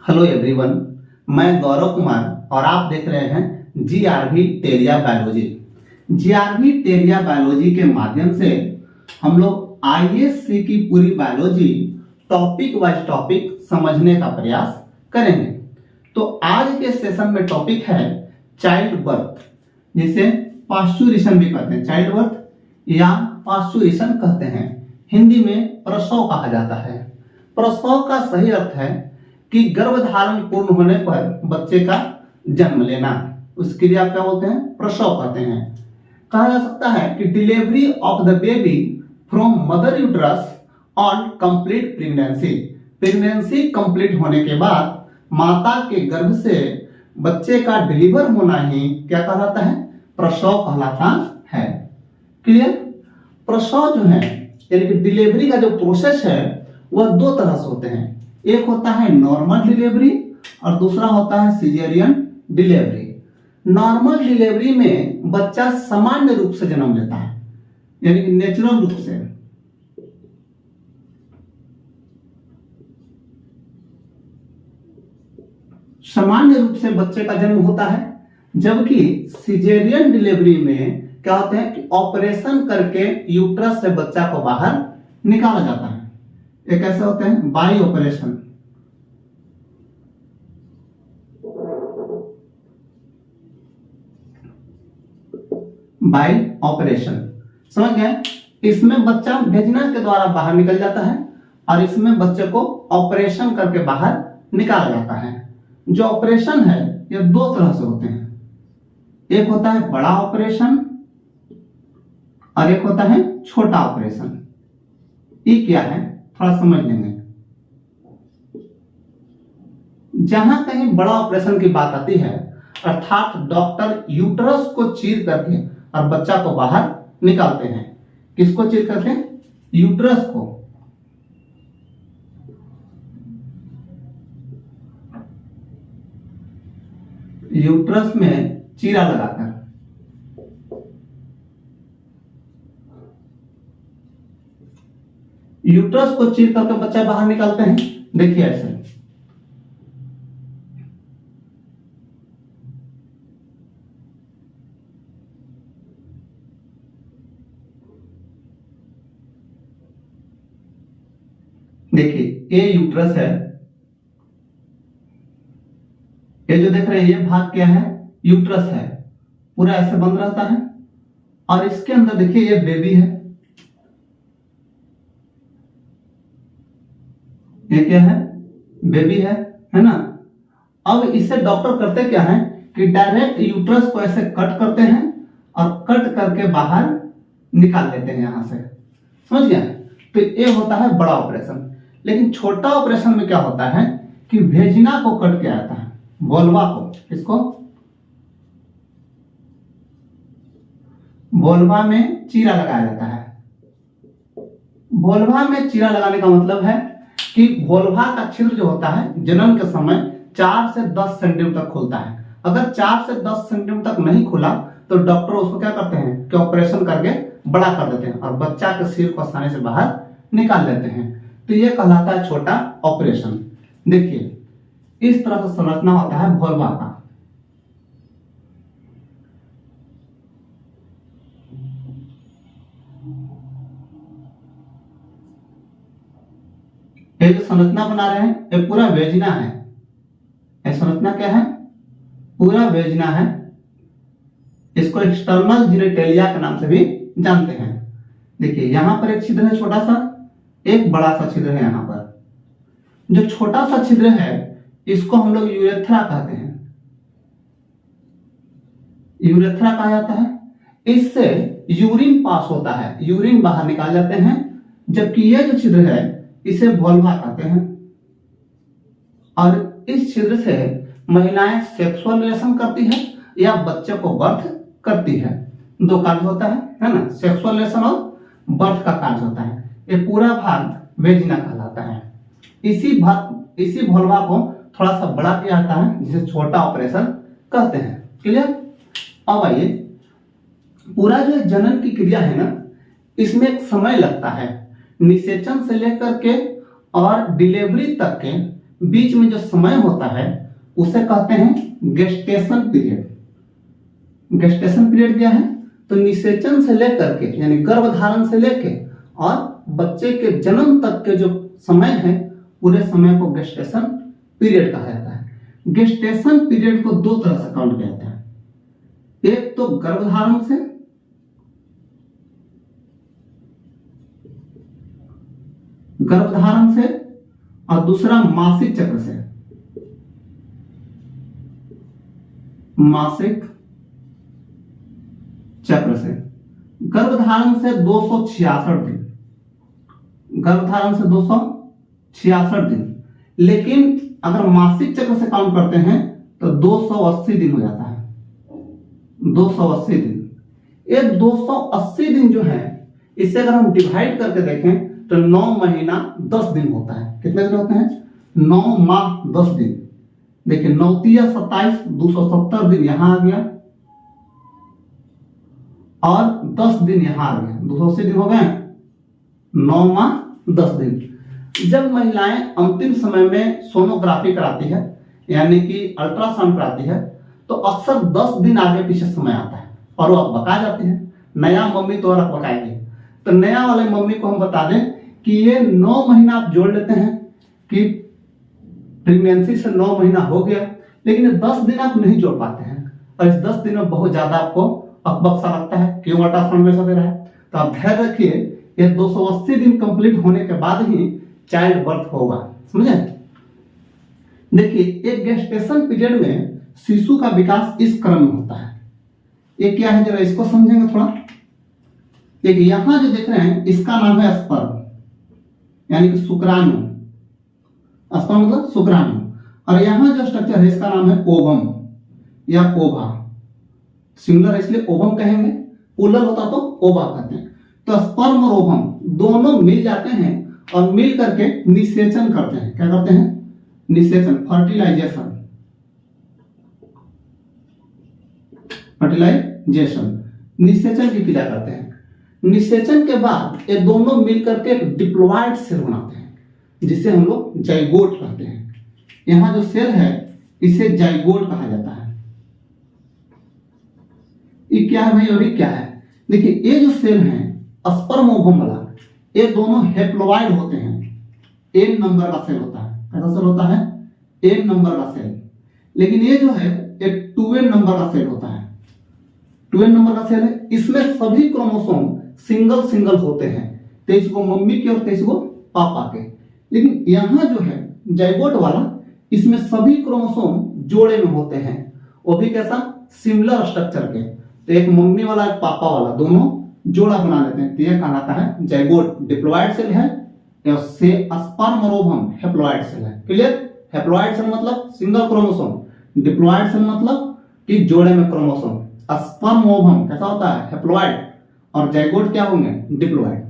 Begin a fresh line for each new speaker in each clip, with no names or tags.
Hello everyone, मैं गौरव कुमार और आप देख रहे हैं GRV Teriya biology. GRV Teriya biology के माध्यम से हम लोग आईएससी की पूरी बायोलॉजी टॉपिक वाइज टॉपिक समझने का प्रयास करेंगे। तो आज के सेशन में टॉपिक है चाइल्ड बर्थ, जिसे पास्चुरेशन भी कहते हैं। चाइल्ड बर्थ या पास्चुरेशन कहते हैं, हिंदी में प्रसव कहा जाता है। प्रसव का सही अर्थ है कि गर्भधारण पूर्ण होने पर बच्चे का जन्म लेना, उस क्रिया क्या बोलते हैं? प्रसव कहते हैं। कहा जा सकता है कि delivery of the baby from mother uterus on complete pregnancy. Pregnancy complete होने के बाद माता के गर्भ से बच्चे का डिलीवर होना ही क्या कहलाता है? प्रसव कहलाता है। क्लियर? प्रसव जो है यानी कि डिलीवरी का जो प्रोसेस है वह दो तरह से होते हैं। एक होता है नॉर्मल डिलीवरी और दूसरा होता है सिजेरियन डिलीवरी। नॉर्मल डिलीवरी में बच्चा सामान्य रूप से जन्म लेता है, यानी कि नेचुरल रूप से। सामान्य रूप से बच्चे का जन्म होता है, जबकि सिजेरियन डिलीवरी में क्या होता है कि ऑपरेशन करके यूट्रस से बच्चा को बाहर निकाला जाता है। ये कैसे होते हैं? By operation. बाई ऑपरेशन, समझ गए? इसमें बच्चा भेजना के द्वारा बाहर निकल जाता है और इसमें बच्चे को ऑपरेशन करके बाहर निकाला जाता है। जो ऑपरेशन है ये दो तरह से होते हैं। एक होता है बड़ा ऑपरेशन और एक होता है छोटा ऑपरेशन। ये क्या है थोड़ा समझ लेंगे। जहां कहीं बड़ा ऑपरेशन की बात आती है, अर्थात डॉक्टर यूट्रस को चीर करके और बच्चा को बाहर निकालते हैं। किसको चीर करते हैं? यूट्रस को। यूट्रस में चीरा लगाकर। यूट्रस को चीर करके बच्चा बाहर निकालते हैं। देखिए ऐसे देखिए, ये यूट्रस है। ये जो देख रहे हैं ये भाग क्या है? यूट्रस है। पूरा ऐसे बंद रहता है और इसके अंदर देखिए ये बेबी है। ये क्या है? बेबी है ना? अब इसे डॉक्टर करते क्या है कि डायरेक्ट यूट्रस को ऐसे कट करते हैं और कट करके बाहर निकाल लेते हैं यहां से। समझ गया? तो ये होता है बड़ा ऑपरेशन। लेकिन छोटा ऑपरेशन में क्या होता है कि वेजिना को कट किया जाता है, वोल्वा को। इसको वोल्वा में चीरा लगाया जाता है। वोल्वा में चीरा लगाने का मतलब है कि वोल्वा का छिद्र जो होता है जन्म के समय 4 से 10 सेंटीमीटर तक खुलता है। अगर 4 से 10 सेंटीमीटर तक नहीं खुला तो डॉक्टर उसको क्या करते हैं कि ऑपरेशन करके बड़ा कर देते हैं और बच्चा के सिर को आसानी से बाहर निकाल लेते हैं। तो यह कहलाता है छोटा ऑपरेशन। देखिए इस तरह से संरचना होता है वोल्वा का। ये जो संरचना बना रहे हैं ये पूरा वेजिना है। ये संरचना क्या है? पूरा वेजिना है। इसको एक्सटर्नल जेनिटेलिया के नाम से भी जानते हैं। देखिए यहां पर एक छिद्र है छोटा सा, एक बड़ा सा छिद्र है। यहां पर जो छोटा सा छिद्र है इसको हम लोग यूरेथ्रा कहते हैं। यूरेथ्रा कहा जाता है। इससे यूरिन पास होता है, यूरिन बाहर निकाल जाते हैं। जबकि यह जो छिद्र है इसे वोल्वा कहते हैं और इस छिद्र से महिलाएं सेक्सुअल रिलेशन करती है या बच्चे को बर्थ करती है। दो कार्य होता है ना? सेक्सुअल रिलेशन और बर्थ का कार्य होता है। ये पूरा भाग वेजिना कहलाता है। इसी वोल्वा को थोड़ा सा बड़ा किया जाता है जिसे छोटा ऑपरेशन कहते हैं। क्लियर? अब आइए, पूरा जो जनन की क्रिया है ना, इसमें एक समय लगता है। निषेचन से लेकर के और डिलीवरी तक के बीच में जो समय होता है उसे कहते हैं गेस्टेशन पीरियड। गेस्टेशन पीरियड क्या है? तो निषेचन से लेकर के यानी गर्भधारण से लेके और बच्चे के जन्म तक के जो समय है पूरे समय को गेस्टेशन पीरियड कहा जाता है। गेस्टेशन पीरियड को दो तरह से काउंट किया जाता है, एक तो गर्भधारण से और दूसरा मासिक चक्र से। मासिक चक्र से गर्भधारण से 266 दिन, गर्भधारण से 266 दिन, लेकिन अगर मासिक चक्र से काउंट करते हैं तो 280 दिन हो जाता है। 280 दिन। ये 280 दिन जो है इसे अगर हम डिवाइड करके देखें तो 9 महीना 10 दिन होता है। कितने दिन होते हैं? 9 माह 10 दिन। देखिए 9 तिया 27, 270 दिन यहां आ गया और 10 दिन यहां आ गया, 280 दिन हो गए। 9 माह 10 दिन। जब महिलाएं अंतिम समय में सोनोग्राफी कराती है यानी कि अल्ट्रासाउंड कराती है तो अक्सर 10 दिन आगे पीछे समय आता है और वो बका जाती है। नया मम्मी तो और बकाएंगे, तो नया वाले मम्मी को हम बता दें कि ये 9 महीना आप जोड़ लेते हैं कि प्रेगनेंसी से 9 महीना हो गया, लेकिन 10 दिन आप नहीं जोड़ पाते हैं और इस 10 दिन में बहुत ज्यादा आपको अकबक सा लगता है, क्यों अल्ट्रासाउंड में दे रहा है। तो आप धैर्य रखिए, ये 280 दिन कंप्लीट होने के बाद ही चाइल्ड बर्थ होगा, समझे। देखिए एक गेस्टेशन पीरियड में शिशु का विकास इस क्रम में होता है। ये क्या है जरा इसको समझेंगे थोड़ा। देखिए यहां जो देख रहे हैं इसका नाम है स्पर्म यानी कि शुक्राणु। स्पर्म मतलब शुक्राणु। और यहां जो स्ट्रक्चर है इसका नाम है ओवम या ओवा। सिंगुलर इसलिए ओवम कहेंगे, प्लूरल होता तो ओवा कहते हैं। तो स्पर्म और ओवम दोनों मिल जाते हैं और मिल करके निषेचन करते हैं। क्या करते हैं? निषेचन, फर्टिलाइजेशन। फर्टिलाइजेशन निषेचन की क्रिया करते हैं। निषेचन के बाद ये दोनों मिलकर के एक डिप्लॉयड सेल बनाते हैं जिसे हम लोग जाइगोट कहते हैं। यहां जो सेल है इसे जाइगोट कहा जाता है। ये क्या है भाई और ये क्या है? देखिए ये जो सेल है स्पर्म ओवम वाला, ये दोनों हेप्लॉइड होते हैं। एन नंबर का सेल होता है। कैसा सेल होता है? एन नंबर का सेल। लेकिन ये जो है एक 2n नंबर का सेल होता है। 2n नंबर का सेल है, इसमें सभी क्रोमोसोम सिंगल सिंगल होते हैं, 23 को मम्मी के और 23 को पापा के। लेकिन यहां जो है जाइगोट वाला, इसमें सभी क्रोमोसोम जोड़े में होते हैं, वो भी कैसा? सिमिलर स्ट्रक्चर के। तो एक मम्मी वाला एक पापा वाला दोनों जोड़ा बना लेते हैं, तो यह कहलाता है जाइगोट। डिप्लॉयड सेल है या से स्पर्म और ओवम हेप्लॉयड सेल है। क्लियर? हेप्लॉयड सेल मतलब सिंगल क्रोमोसोम, डिप्लॉयड सेल मतलब कि जोड़े में क्रोमोसोम। स्पर्म ओवम कैसा होता है? हेप्लॉयड। और जाइगोट क्या होंगे? डिप्लॉयड।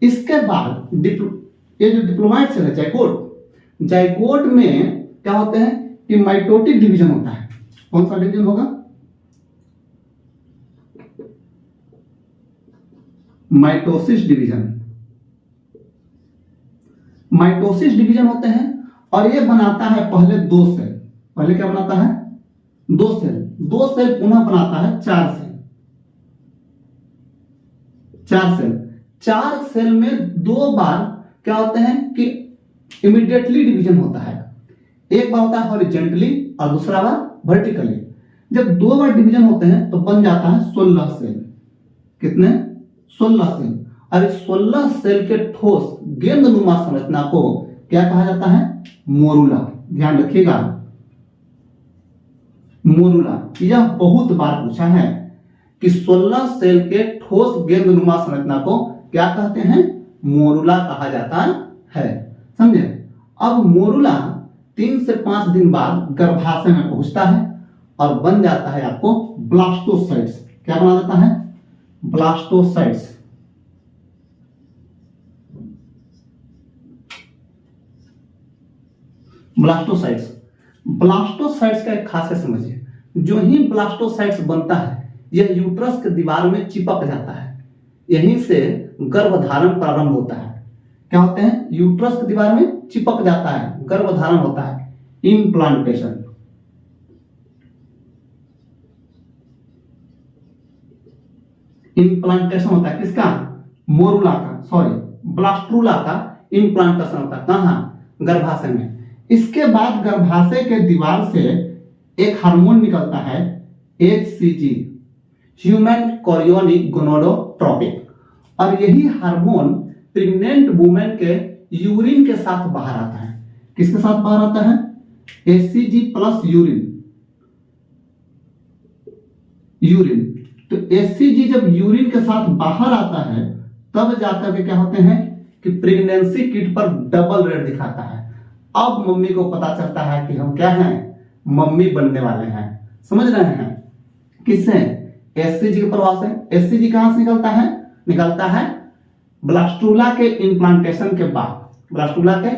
इसके बाद ये जो डिप्लॉयड सेल है जाइगोट, जाइगोट में क्या होते हैं कि माइटोटिक डिवीजन होता है। कौन सा डिवीजन होगा? Mitosis division. माइटोसिस डिवीजन होते हैं और ये बनाता है पहले 2 सेल। पहले क्या बनाता है? 2 सेल। 2 सेल पुनः बनाता है 4 सेल। 4 सेल। 4 सेल में 2 बार क्या होते हैं कि इमीडिएटली डिवीजन होता है। एक बार होता है हॉरिजॉन्टली और दूसरा बार वर्टिकली। जब 2 बार डिवीजन होते हैं तो बन जाता है 16 सेल। कितने? 16 सेल। और इस 16 सेल के ठोस गेंदनुमा संरचना को क्या कहा जाता है? मोरुला। ध्यान रखिएगा, मोरुला। यह बहुत बार पूछा है कि 16 सेल के ठोस गेंदनुमा संरचना को क्या कहते हैं? मोरुला कहा जाता है। समझे? अब मोरुला 3 से 5 दिन बाद गर्भाशय में पहुंचता है और बन जाता है आपको ब्लास्टोसाइट्स। क्या बना देता है? ब्लास्टोसाइट्स। ब्लास्टोसाइट्स। ब्लास्टोसाइट्स का एक खासियत समझिए, जो ही ब्लास्टोसाइट्स बनता है यह यूट्रस के दीवार में चिपक जाता है। यहीं से गर्भधारण प्रारंभ होता है। क्या होते हैं, यूट्रस की दीवार में चिपक जाता है, गर्भधारण होता है, इम्प्लांटेशन। इम्प्लांटेशन होता है किसका, मोरुला का, सॉरी ब्लास्टुला का इम्प्लांटेशन होता है, कहाँ, गर्भाशय में। इसके बाद गर्भाशय के दीवार से एक हार्मोन निकलता है HCG, ह्यूमन कोरियोनिक गोनाडोट्रोपिक, और यही हार्मोन प्रेग्नेंट वुमेन के यूरिन के साथ बाहर आता है। किसके साथ बाहर आता है, HCG प्लस यूरिन। तो HCG जब यूरिन के साथ बाहर आता है तब जाकर के क्या होते हैं कि प्रेगनेंसी किट पर डबल रेड दिखाता है। अब मम्मी को पता चलता है कि हम क्या हैं, मम्मी बनने वाले हैं। समझ रहे हैं, किससे, HCG के प्रभाव से। HCG कहां से निकलता है, निकलता है ब्लास्टुला के इम्प्लांटेशन के बाद, ब्लास्टुला के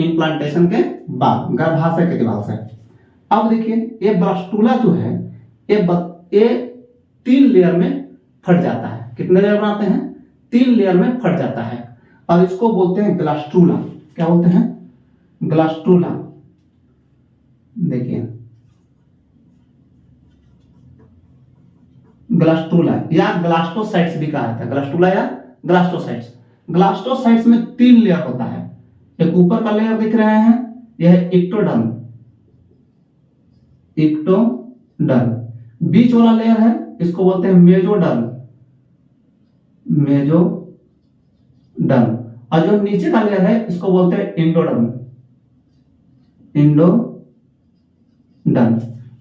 इम्प्लांटेशन के बाद गर्भाशय के दीवार से। अब देखिए ये ब्लास्टुला जो है ये 3 लेयर में फट जाता है। कितने लेयर बनाते हैं, 3 लेयर में फट जाता है, और इसको बोलते हैं ग्लास्टुला। क्या बोलते हैं, ग्लास्टुला। देखिए ग्लास्टुला या ग्लास्टोसाइट्स भी कहा जाता है, ग्लास्टुला या ग्लास्टोसाइट्स। ग्लास्टोसाइट्स में 3 लेयर होता है। एक ऊपर का लेयर दिख रहे हैं, यह है इक्टोडर्म, इक्टोडर्म। बीच वाला लेयर है, इसको बोलते हैं मेजोडर्म, मेजोडर्म। और जो नीचे का लेयर है इसको बोलते हैं इंडोडर्म, इंडोडर्म।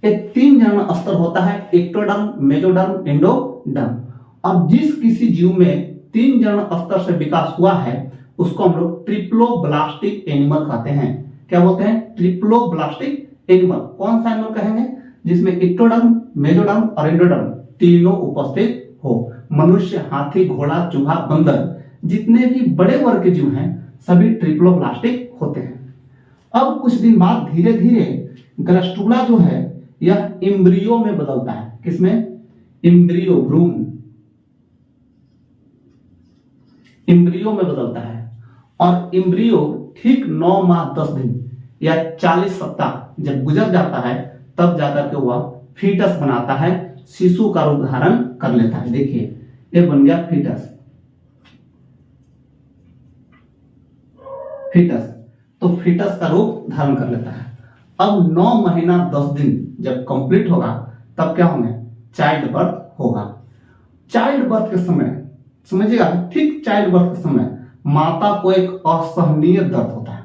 ये 3 जन स्तर होता है, इक्टोडर्म, मेजोडर्म, इंडोडर्म। अब जिस किसी जीव में 3 जन स्तर से विकास हुआ है उसको हम लोग ट्रिप्लोब्लास्टिक एनिमल कहते हैं। क्या बोलते हैं, ट्रिप्लोब्लास्टिक एनिमल। कौन सा एनिमल कहेंगे, जिसमें इक्टोडर्म, मेजोडर्म और इंडोडर्म तीनों उपस्थित हो। मनुष्य, हाथी, घोड़ा, चूहा, बंदर, जितने भी बड़े वर्ग के जीव हैं सभी ट्रिप्लोब्लास्टिक होते हैं। अब कुछ दिन बाद धीरे धीरे ग्लास्टुला जो है यह एम्ब्रियो में बदलता है। किसमें, एम्ब्रियो, भ्रूण, एम्ब्रियो में बदलता है। और एम्ब्रियो ठीक 9 माह 10 दिन या 40 सप्ताह जब गुजर जाता है तब जाकर के वह फीटस बनाता है, शिशु का रूप धारण कर लेता है। देखिए ये बन गया फीटस, फीटस। तो फीटस का रूप धारण कर लेता है। अब 9 महीना 10 दिन जब कंप्लीट होगा तब क्या होंगे, चाइल्ड बर्थ होगा। चाइल्ड बर्थ के समय समझिएगा, ठीक चाइल्ड बर्थ के समय माता को एक असहनीय दर्द होता है।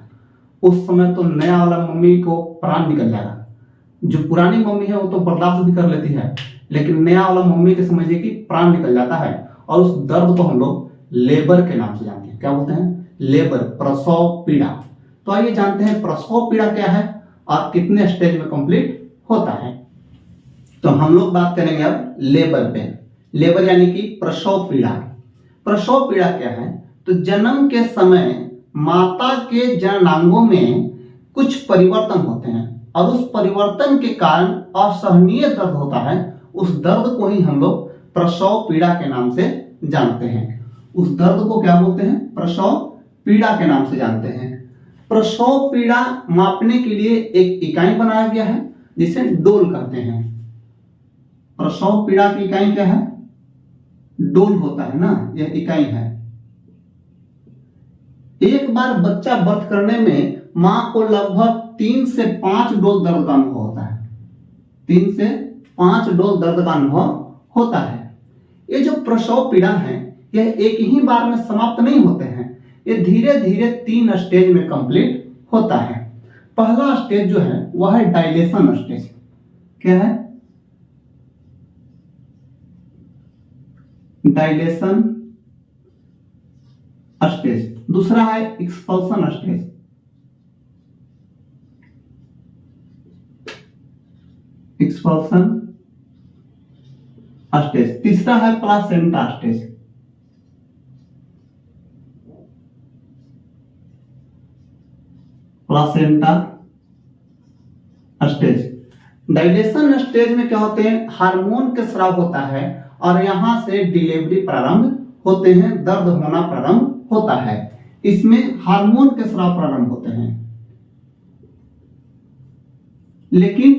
उस समय तो नया वाला मम्मी को प्राण निकल जाएगा। जो पुरानी मम्मी है वो तो बर्दाश्त भी कर लेती है, लेकिन नया वाला मम्मी के समझिए कि प्राण निकल जाता है। और उस दर्द को हम लोग लेबर के नाम से जानते हैं। क्या बोलते हैं, लेबर, प्रसव पीड़ा। तो आइए जानते हैं प्रसव पीड़ा क्या है और कितने स्टेज में कंप्लीट होता है। तो हम लोग बात करेंगे अब लेबर पे। लेबर यानी कि प्रसव पीड़ा। प्रसव पीड़ा क्या है, तो जन्म के समय माता के जननांगों में कुछ परिवर्तन होते हैं और उस परिवर्तन के कारण असहनीय दर्द होता है। उस दर्द को ही हम लोग प्रसव पीड़ा के नाम से जानते हैं। उस दर्द को क्या बोलते हैं, प्रसव पीड़ा के नाम से जानते हैं। प्रसव पीड़ा मापने के लिए एक इकाई बनाया गया है जिसे डोल कहते हैं। प्रसव पीड़ा की इकाई क्या है, डोल होता है ना, यह इकाई है। एक बार बच्चा बर्थ करने में मां को लगभग 3 से 5 डोल दर्द का अनुभव होता है। 3 से 5 डोल दर्द का अनुभव होता है। ये जो प्रसव पीड़ा है यह एक ही बार में समाप्त नहीं होते हैं, ये धीरे धीरे 3 स्टेज में कंप्लीट होता है। पहला स्टेज जो है वह है डायलेशन स्टेज। क्या है, डायलेशन स्टेज। दूसरा है एक्सपल्सन स्टेज। Expulsion stage. तीसरा है placenta stage. Placenta stage. Dilation stage में क्या होते हैं, हार्मोन के स्राव होता है और यहां से डिलीवरी प्रारंभ होते हैं, दर्द होना प्रारंभ होता है। इसमें हार्मोन के स्राव प्रारंभ होते हैं, लेकिन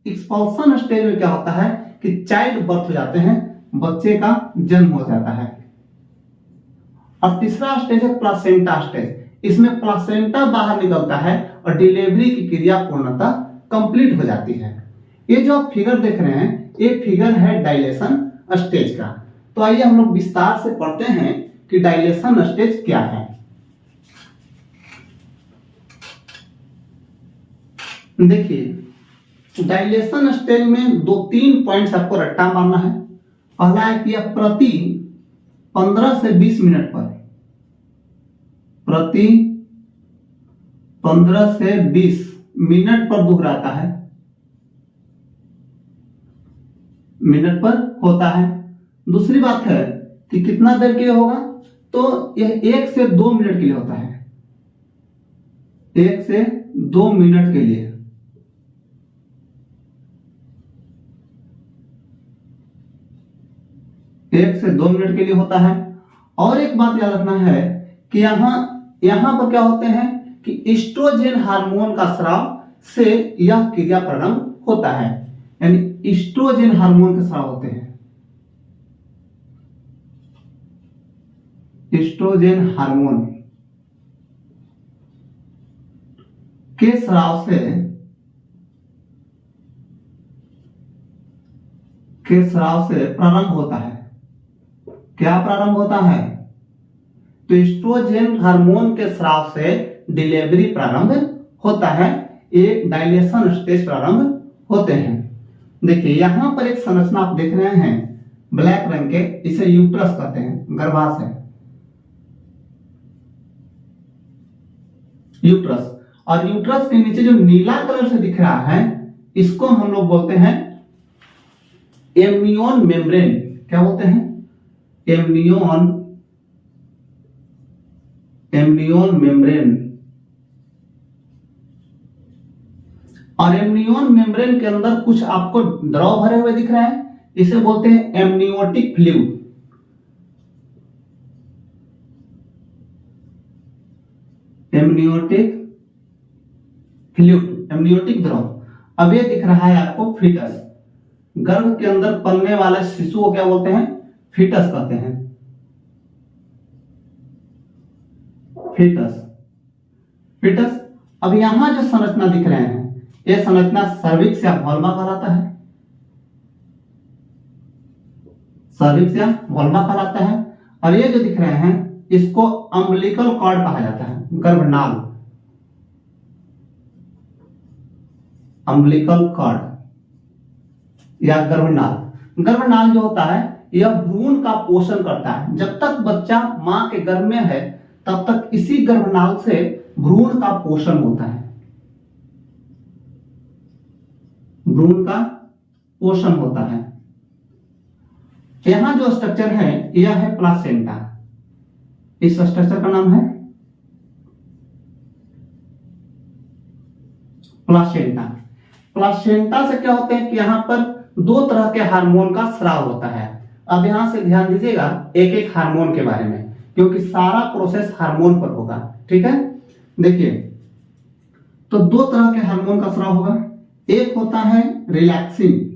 एक्सपल्सन स्टेज में क्या होता है कि चाइल्ड बर्थ हो जाते हैं, बच्चे का जन्म हो जाता है। और तीसरा स्टेज है प्लासेंटा स्टेज। इसमें प्लासेंटा बाहर निकलता है और डिलीवरी की क्रिया पूर्णतः कंप्लीट हो जाती है। ये जो आप फिगर देख रहे हैं, ये फिगर है डायलेशन स्टेज का। तो आइए हम लोग विस्तार से पढ़ते हैं कि डायलेशन स्टेज क्या है। देखिए, डायलेशन स्टेज में 2-3 पॉइंट्स आपको रट्टा मारना है। पहला है कि प्रति 15 से 20 मिनट पर, प्रति 15 से 20 मिनट पर दुहराता है, मिनट पर होता है। दूसरी बात है कि कितना देर के लिए होगा, तो यह 1 से 2 मिनट के लिए होता है, 1 से 2 मिनट के लिए। एक से 2 मिनट के लिए होता है। और एक बात याद रखना है कि यहां पर क्या होते हैं कि एस्ट्रोजन हार्मोन का स्राव से यह क्रिया प्रारंभ होता है, यानी एस्ट्रोजन हार्मोन के स्राव होते हैं, एस्ट्रोजन हार्मोन के स्राव से प्रारंभ होता है। क्या प्रारंभ होता है? तो एस्ट्रोजन हार्मोन के स्राव से डिलीवरी प्रारंभ होता है, ये डायलेशन स्टेज प्रारंभ होते हैं। देखिए, यहां पर एक संरचना आप देख रहे हैं ब्लैक रंग के, इसे यूट्रस कहते हैं, गर्भाशय, यूट्रस। और यूट्रस के नीचे जो नीला कलर से दिख रहा है, इसको हम लोग बोलते हैं एमनियन मेम्ब्रेन। क्या बोलते हैं? Amnion membrane. और एमनियन मेम्ब्रेन के अंदर कुछ आपको द्रव भरे हुए दिख रहे हैं, इसे बोलते हैं amniotic fluid. Amniotic fluid, amniotic द्रव। अब ये दिख रहा है आपको फीटस, गर्भ के अंदर पलने वाला शिशु को क्या बोलते हैं? फीटस कहते हैं, फीटस, फीटस। अब यहां जो संरचना दिख रहे हैं, यह संरचना सर्विक्स या वल्वा कहलाता है, सर्विक्स या वल्वा कहलाता है। और ये जो दिख रहे हैं, इसको अम्बिलिकल कॉर्ड कहा जाता है, गर्भनाल, अम्बिलिकल कॉर्ड या गर्भनाल। गर्भनाल जो होता है, यह भ्रूण का पोषण करता है। जब तक बच्चा मां के गर्भ में है, तब तक इसी गर्भनाल से भ्रूण का पोषण होता है, भ्रूण का पोषण होता है। यहां जो स्ट्रक्चर है, यह है प्लासेंटा। इस स्ट्रक्चर का नाम है प्लासेंटा। प्लासेंटा से क्या होते हैं कि यहां पर 2 तरह के हार्मोन का स्राव होता है। अब यहां से ध्यान दीजिएगा एक एक हार्मोन के बारे में, क्योंकि सारा प्रोसेस हार्मोन पर होगा। ठीक है, देखिए, तो 2 तरह के हार्मोन का स्राव होगा। एक होता है रिलैक्सिन,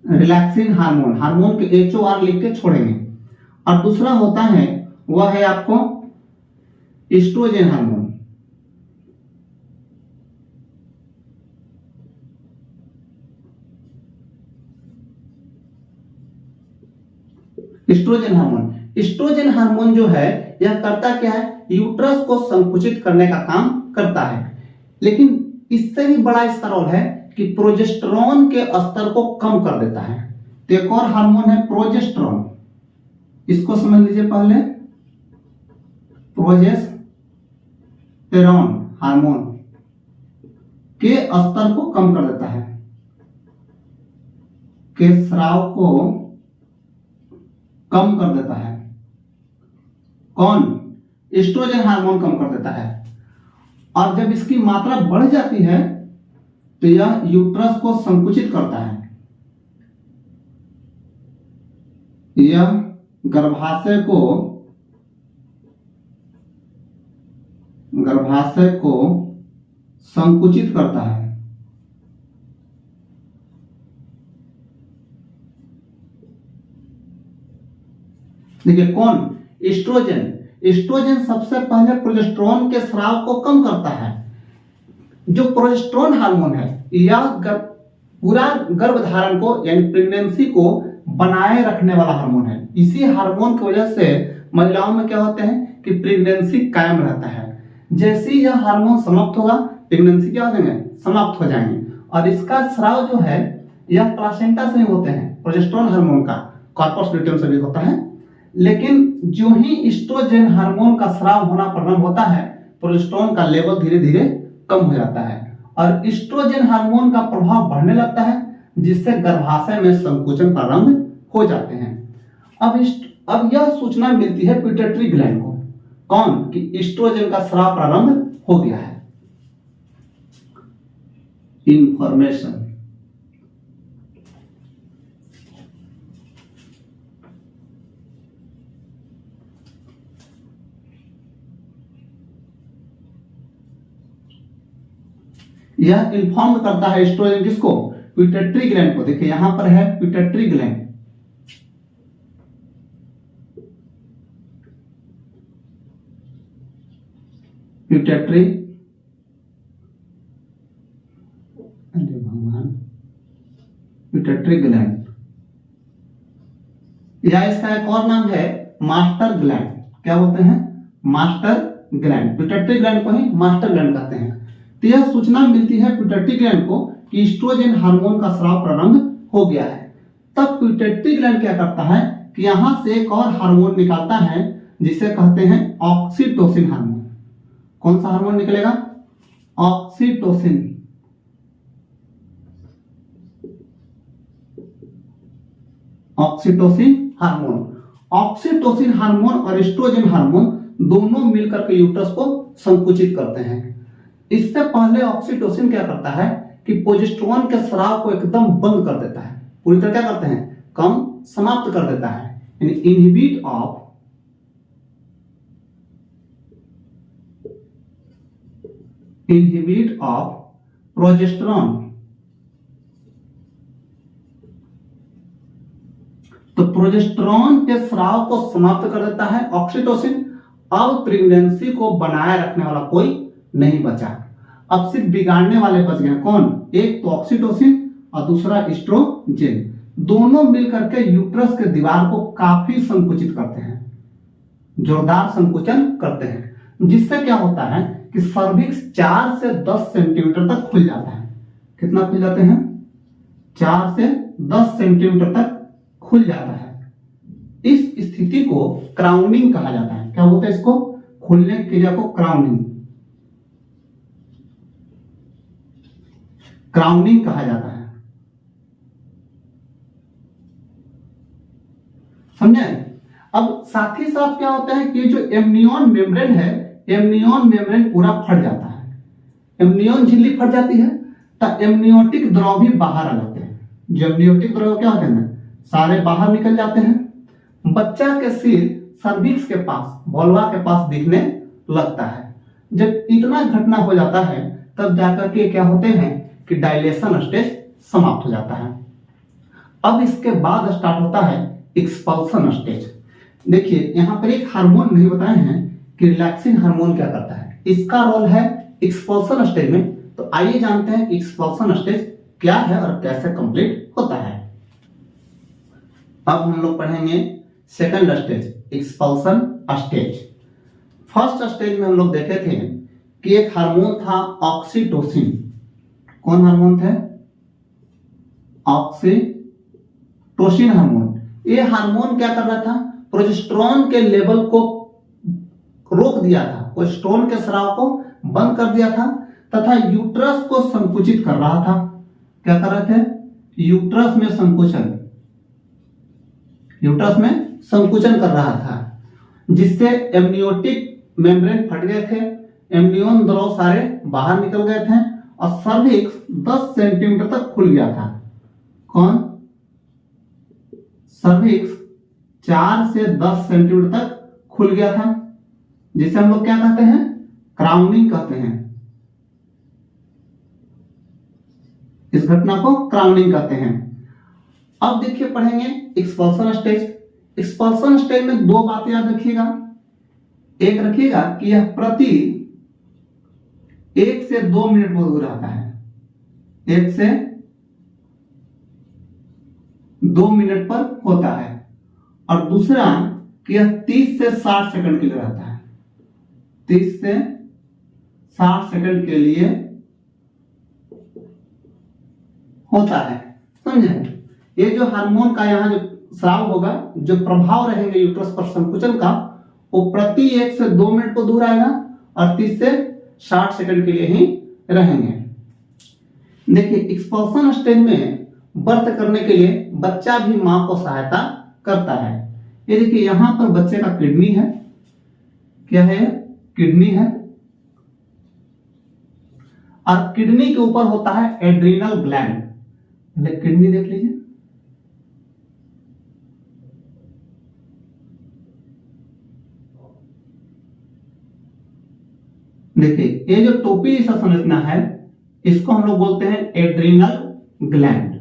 रिलैक्सिन हार्मोन, हार्मोन के HOR लिख के छोड़ेंगे। और दूसरा होता है, वह है आपको estrogen hormone. Estrogen hormone, estrogen hormone जो है, यह करता क्या है? यूट्रस को संकुचित करने का काम करता है। लेकिन इससे भी बड़ा इसका रोल है कि प्रोजेस्टेरॉन के स्तर को कम कर देता है। तो एक और हार्मोन है प्रोजेस्टेरॉन, इसको समझ लीजिए पहले। प्रोजेस्टेरॉन हार्मोन के स्तर को कम कर देता है, के स्राव को कम कर देता है। कौन? एस्ट्रोजन हार्मोन कम कर देता है। और जब इसकी मात्रा बढ़ जाती है, तो यह यूट्रस को संकुचित करता है, यह गर्भाशय को संकुचित करता है। देखिए कौन? एस्ट्रोजन। एस्ट्रोजन सबसे पहले प्रोजेस्टेरोन के स्राव को कम करता है। जो प्रोजेस्टेरोन हार्मोन है यह पूरा गर्भधारण को यानी प्रेगनेंसी को बनाए रखने वाला हार्मोन है। इसी हार्मोन की वजह से महिलाओं में क्या होते हैं कि प्रेगनेंसी कायम रहता है। जैसे ही यह हार्मोन समाप्त होगा प्रेगनेंसी क्या हो जाएंगे? समाप्त हो जाएंगे। और इसका स्राव जो है यह प्लासेंटा से होते हैं। प्रोजेस्टेरोन हार्मोन का कॉर्पस ल्यूटियम से भी होता है, लेकिन जो ही एस्ट्रोजन हार्मोन का स्राव होना प्रारंभ होता है प्रोजेस्टेरोन का लेवल धीरे धीरे कम हो जाता है और एस्ट्रोजन हार्मोन का प्रभाव बढ़ने लगता है, जिससे गर्भाशय में संकुचन प्रारंभ हो जाते हैं। अब यह सूचना मिलती है पिट्यूटरी ग्लैंड को, कौन? कि एस्ट्रोजन का स्राव प्रारंभ हो गया है। इंफॉर्मेशन यह इन्फॉर्म करता है एस्ट्रोजन किसको? पिट्यूटरी ग्लैंड को। देखिए यहां पर है pituitary gland, pituitary pituitary gland, या इसका एक और नाम है मास्टर ग्लैंड। क्या बोलते हैं? Master gland. पिट्यूटरी ग्लैंड को ही मास्टर ग्लैंड कहते हैं। तो यह सूचना मिलती है पिट्यूटरी ग्लैंड को कि एस्ट्रोजन हार्मोन का स्राव प्रारंभ हो गया है। तब पिट्यूटरी ग्लैंड क्या करता है कि यहां से एक और हार्मोन निकालता है जिसे कहते हैं ऑक्सीटोसिन हार्मोन। कौन सा हार्मोन निकलेगा? Oxytocin. Oxytocin hormone. Oxytocin hormone और एस्ट्रोजन हार्मोन दोनों मिलकर के यूट्रस को संकुचित करते हैं। इससे पहले ऑक्सीटोसिन क्या करता है कि प्रोजेस्टेरोन के स्राव को एकदम बंद कर देता है, पूरी तरह क्या करते हैं? कम, समाप्त कर देता है, यानी इनहिबिट ऑफ प्रोजेस्टेरोन। तो प्रोजेस्टेरोन के स्राव को समाप्त कर देता है ऑक्सीटोसिन। अब प्रेगनेंसी को बनाए रखने वाला कोई नहीं बचा, अब सिर्फ बिगाड़ने वाले बच गए। कौन? एक तो ऑक्सीटोसिन और दूसरा एस्ट्रोजन। दोनों मिलकर के यूट्रस के दीवार को काफी संकुचित करते हैं, जोरदार संकुचन करते हैं, जिससे क्या होता है कि सर्विक्स 4 से 10 सेंटीमीटर तक खुल जाता है। कितना खुल जाते हैं? 4 से 10 सेंटीमीटर तक खुल जाता है। इस स्थिति को क्राउनिंग कहा जाता है। क्या बोलते हैं इसको? खुलने की क्रिया को क्राउनिंग कहा जाता है। समझे? अब साथ ही साथ क्या होता है कि जो एमनियन मेम्ब्रेन है, एमनियन मेम्ब्रेन पूरा फट जाता है। एमनियन झिल्ली फट जाती है तो एमनियोटिक द्रव भी बाहर आ जाते हैं। जो एमनियोटिक द्रव क्या होते हैं? सारे बाहर निकल जाते हैं। बच्चा के सिर सर्विक्स के पास, वल्वा के पास दिखने लगता है। जब इतना घटना हो जाता है तब जाकर के क्या होते हैं कि डायलेशन स्टेज समाप्त हो जाता है। अब इसके बाद स्टार्ट होता है एक्सपल्सन स्टेज। देखिए यहां पर एक हार्मोन नहीं बताए हैं कि रिलैक्सिन हार्मोन क्या करता है। इसका रोल है एक्सपल्सन स्टेज में। तो आइए जानते हैं कि एक्सपल्सन स्टेज क्या है और कैसे कंप्लीट होता है। अब हम लोग पढ़ेंगे second stage, expulsion stage. First stage में हम लोग देखे थे कि एक हार्मोन था ऑक्सीटोसिन। कौन हार्मोन थे? Oxytocin hormone. ये हार्मोन क्या कर रहा था? प्रोजेस्टेरोन के लेवल को रोक दिया था, प्रोजेस्टेरोन के स्राव को बंद कर दिया था तथा यूट्रस को संकुचित कर रहा था। क्या कर रहे थे? यूट्रस में संकुचन कर रहा था, जिससे एमनियोटिक मेम्ब्रेन फट गए थे, एमनियन द्रव सारे बाहर निकल गए थे और सर्विक्स 10 सेंटीमीटर तक खुल गया था। कौन? सर्विक्स 4 से 10 सेंटीमीटर तक खुल गया था, जिसे हम लोग क्या कहते हैं, क्राउनिंग कहते हैं। इस घटना को क्राउनिंग कहते हैं। अब देखिए पढ़ेंगे एक्सपल्सन स्टेज। एक्सपल्सन स्टेज में दो बातें याद रखिएगा। एक रखिएगा कि यह प्रति 1 से 2 मिनट पर रहता है, 1 से 2 मिनट पर होता है। और दूसरा कि यह 30 से 60 सेकंड के लिए रहता है, 30 से 60 सेकंड के लिए होता है। समझे? ये जो हार्मोन का यहाँ जो स्राव होगा, जो प्रभाव रहेंगे यूट्रस पर संकुचन का, वो प्रति 1 से 2 मिनट को दूर आएगा और 30 से 60 सेकंड के लिए ही रहेंगे। देखिए एक्सपल्सन स्टेज में बर्थ करने के लिए बच्चा भी मां को सहायता करता है। ये देखिए यहां पर बच्चे का किडनी है, क्या है, किडनी है, और किडनी के ऊपर होता है एड्रीनल ग्लैंड। पहले किडनी देख लीजिए, देखिए ये जो टोपी जैसा संरचना है, इसको हम लोग बोलते हैं adrenal gland.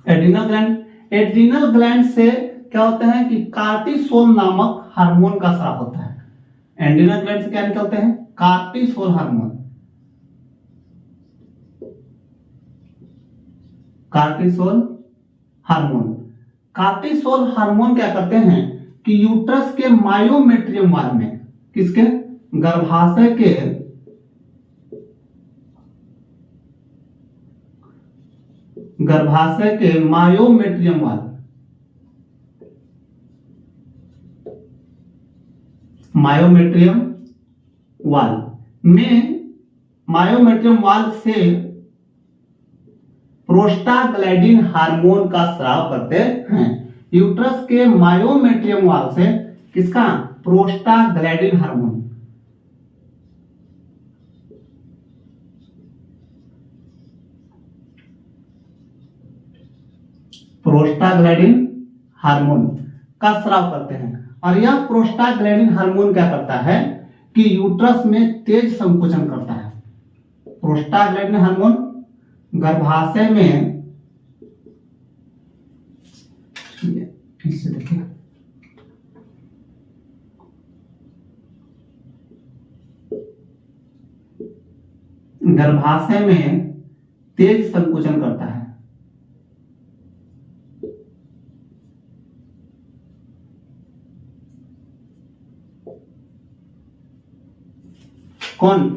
Adrenal gland, adrenal gland से क्या होता है कि कार्टिसोल नामक हार्मोन का स्राव होता है। एड्रीनल ग्लैंड से क्या निकलते हैं, cortisol hormone. Cortisol hormone, cortisol hormone क्या करते हैं कि यूट्रस के मायोमेट्रियम वाल में, किसके, गर्भाशय के मायोमेट्रियम वाल, मायोमेट्रियम वाल में, मायोमेट्रियम वाल से प्रोस्टाग्लैंडिन हार्मोन का स्राव करते हैं। यूट्रस के मायोमेट्रियम वाल से किसका, प्रोस्टाग्लैंडिन हार्मोन, प्रोस्टाग्लैंडिन हार्मोन का स्राव करते हैं। और यह प्रोस्टाग्लैंडिन हार्मोन क्या करता है कि यूट्रस में तेज संकुचन करता है। प्रोस्टाग्लैंडिन हार्मोन गर्भाशय में, इससे देखिए, गर्भाशय में तेज संकुचन करता है। कौन,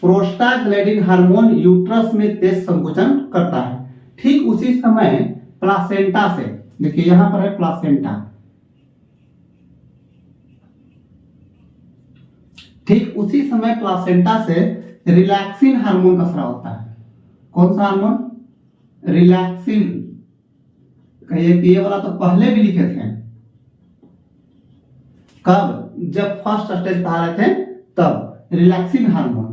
प्रोस्टाग्लैंडिन हार्मोन यूट्रस में तेज संकुचन करता है। ठीक उसी समय प्लासेंटा से, देखिए यहां पर है प्लासेंटा, ठीक उसी समय प्लासेंटा से रिलैक्सिन हार्मोन का स्राव होता है। कौन सा हार्मोन, रिलैक्सिन। कहिए कि ये वाला तो पहले भी लिखे थे, कब, जब फर्स्ट स्टेज पढ़ा रहे थे तब। रिलैक्सिन हार्मोन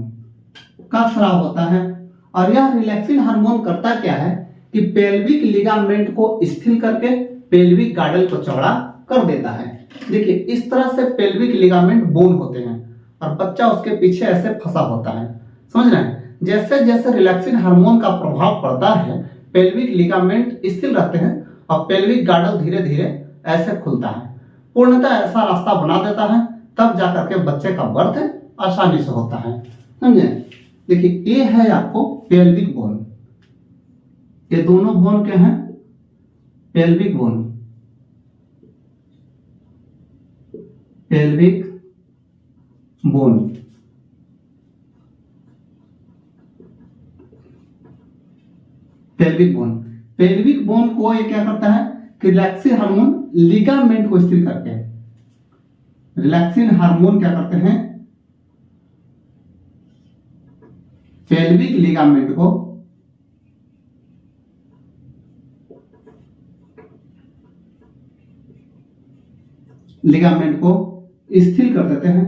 का स्राव होता है। और यह रिलैक्सिन हार्मोन करता क्या है कि पेल्विक लिगामेंट को स्थिर करके पेल्विक गार्डल को चौड़ा कर देता है। देखिए इस तरह से पेल्विक लिगामेंट बोन होते हैं और बच्चा उसके पीछे ऐसे फंसा होता है। समझ रहे हैं? जैसे जैसे रिलैक्सिन हार्मोन का प्रभाव पड़ता है, पेल्विक लिगामेंट स्थिर रहते हैं और पेल्विक गार्डल धीरे धीरे ऐसे खुलता है, पूर्णतः ऐसा रास्ता बना देता है, तब जाकर के बच्चे का बर्थ आसानी से होता है। समझे? देखिए ये है आपको पेल्विक बोन, ये दोनों बोन क्या हैं, pelvic bone, pelvic bone. Pelvic bone, pelvic bone को ये क्या करता है कि रिलैक्सिन हार्मोन लिगामेंट को स्थिर करते हैं। रिलैक्सिन हार्मोन क्या करते हैं, पेल्विक लिगामेंट को स्थिर कर देते हैं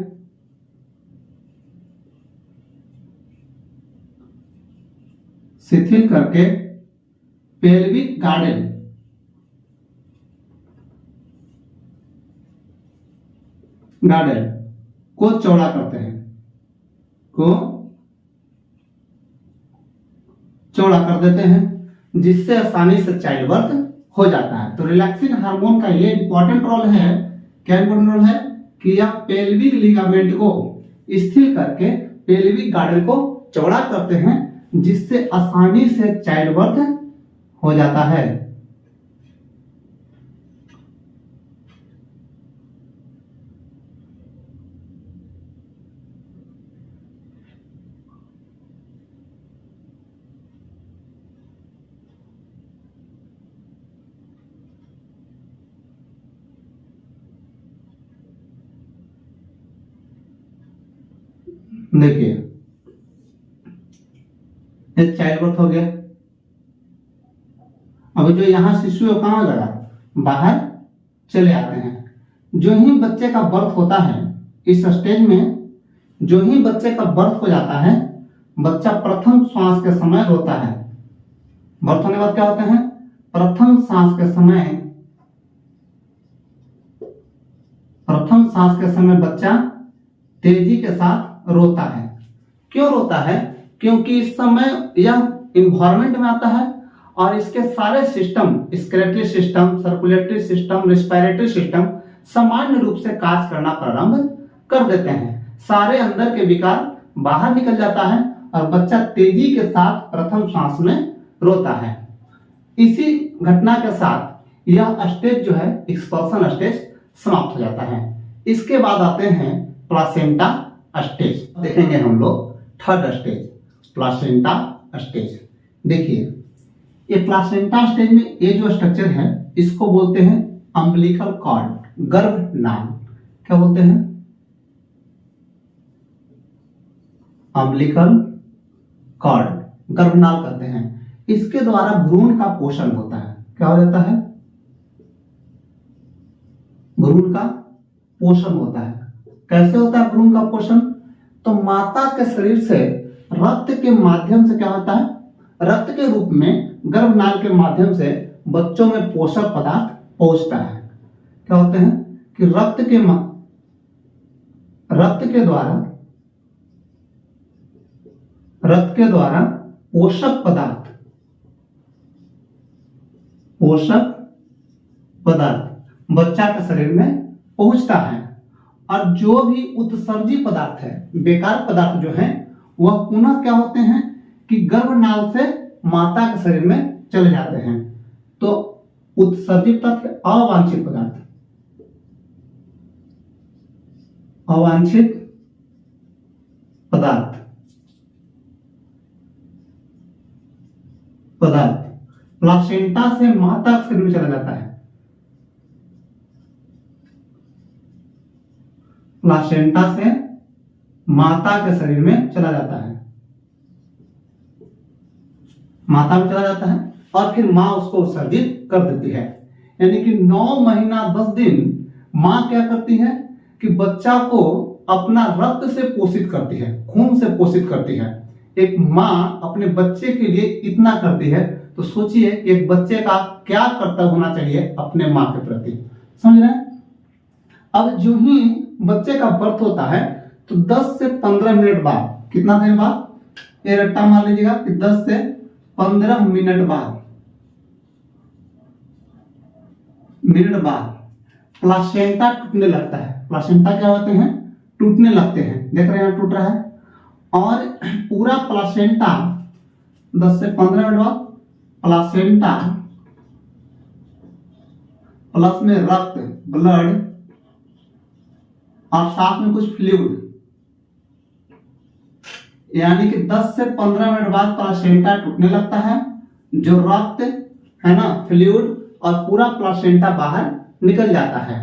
शिथिल करके पेल्विक गार्डन को चौड़ा करते हैं, को चौड़ा कर देते हैं, जिससे आसानी से चाइल्ड बर्थ हो जाता है। तो रिलैक्सिन हार्मोन का ये इंपॉर्टेंट रोल है, क्या इंपॉर्टेंट रोल है कि यह पेल्विक लिगामेंट को स्थिर करके पेल्विक गार्डन को चौड़ा करते हैं, जिससे आसानी से चाइल्ड बर्थ हो जाता है। देखिए एक चाइल्ड बर्थ हो गया। अब जो यहाँ शिशु है कहाँ लगा, बाहर चले आते हैं। जो ही बच्चे का बर्थ होता है, इस स्टेज में जो ही बच्चे का बर्थ हो जाता है, बच्चा प्रथम श्वास के समय रोता है। बर्थ होने के बाद क्या होते हैं, प्रथम सांस के समय बच्चा तेजी के साथ रोता है। क्यों रोता है, क्योंकि इस समय यह इन्वायरमेंट में आता है और इसके सारे system, skeletal system, circulatory system, respiratory system सामान्य रूप से कार्य करना प्रारंभ कर देते हैं। सारे अंदर के विकार बाहर निकल जाता है और बच्चा तेजी के साथ प्रथम श्वास में रोता है। इसी घटना के साथ यह स्टेज जो है, एक्सपल्सन स्टेज, समाप्त हो जाता है। इसके बाद आते हैं प्लासेंटा स्टेज। देखेंगे हम लोग थर्ड स्टेज, प्लासेंटा स्टेज। देखिए ये प्लासेंटा स्टेज में ये जो स्ट्रक्चर है, इसको बोलते हैं अम्बिलिकल कॉर्ड, गर्भनाल। क्या बोलते हैं, अम्बिलिकल कॉर्ड, गर्भनाल कहते हैं। इसके द्वारा भ्रूण का पोषण होता है। क्या हो जाता है, भ्रूण का पोषण होता है। कैसे होता है भ्रूण का पोषण, तो माता के शरीर से रक्त के माध्यम से क्या होता है, रक्त के रूप में गर्भनाल के माध्यम से बच्चों में पोषक पदार्थ पहुंचता है। क्या होते हैं कि रक्त के द्वारा पोषक पदार्थ बच्चा के शरीर में पहुंचता है। और जो भी उत्सर्जी पदार्थ है, बेकार पदार्थ जो है, वह पुनः क्या होते हैं कि गर्भनाल से माता के शरीर में चले जाते हैं। तो उत्सर्जित तत्व, अवांछित पदार्थ, प्लासेंटा से माता के शरीर में चला जाता है। प्लासेंटा से माता के शरीर में चला जाता है, माता में चला जाता है और फिर मां उसको उत्सर्जित कर देती है। यानी कि 9 महीना 10 दिन मां क्या करती है कि बच्चा को अपना रक्त से पोषित करती है, खून से पोषित करती है। एक मां अपने बच्चे के लिए इतना करती है, तो सोचिए एक बच्चे का क्या कर्तव्य होना चाहिए अपने मां के प्रति। समझ रहे हैं। अब जो ही बच्चे का बर्थ होता है, तो 10 से 15 मिनट बाद, कितना देर बाद, ये रट्टा मान लीजिएगा कि 10 से 15 मिनट बाद प्लासेंटा टूटने लगता है। प्लासेंटा क्या होते हैं, टूटने लगते हैं। देख रहे हैं टूट रहा है। और पूरा प्लासेंटा 10 से 15 मिनट बाद प्लासेंटा प्लस में रक्त, ब्लड, और साथ में कुछ फ्लूइड, यानी कि 10 से 15 मिनट बाद प्लासेंटा टूटने लगता है। जो रक्त है ना, फ्लूइड, और पूरा प्लासेंटा बाहर निकल जाता है।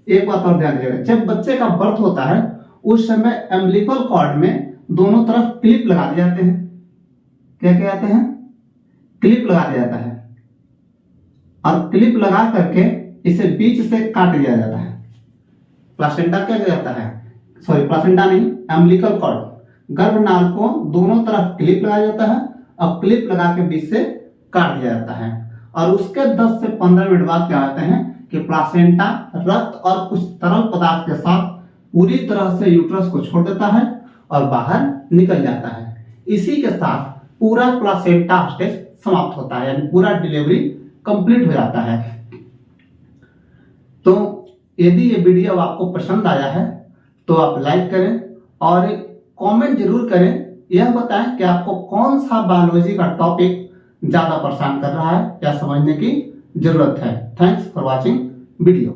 एक बात और ध्यान दीजिएगा, जब बच्चे का बर्थ होता है उस समय अम्बिलिकल कॉर्ड में दोनों तरफ क्लिप लगा दिए जाते हैं। क्या कहते हैं, क्लिप लगा दिया जाता है। और क्लिप लगा करके इसे बीच से काट दिया जाता है। प्लासेंटा क्या किया जाता है, सॉरी प्लासेंटा नहीं, अम्बिलिकल कॉर्ड, गर्भनाल को दोनों तरफ क्लिप लगाया जाता है अब क्लिप लगा के बीच से काट दिया जाता है और उसके 10 से 15 मिनट बाद क्या होता है कि प्लासेंटा रक्त और कुछ तरल पदार्थ के साथ पूरी तरह से यूट्रस को छोड़ देता है और बाहर निकल जाता है। इसी के साथ पूरा प्लासेंटा स्टेज समाप्त होता है, यानी पूरा डिलीवरी कंप्लीट हो जाता है। तो यदि ये वीडियो आपको पसंद आया है तो आप लाइक करें और कमेंट जरूर करें, यह बताएं कि आपको कौन सा बायोलॉजी का टॉपिक ज्यादा परेशान कर रहा है या समझने की जरूरत है। Thanks for watching video.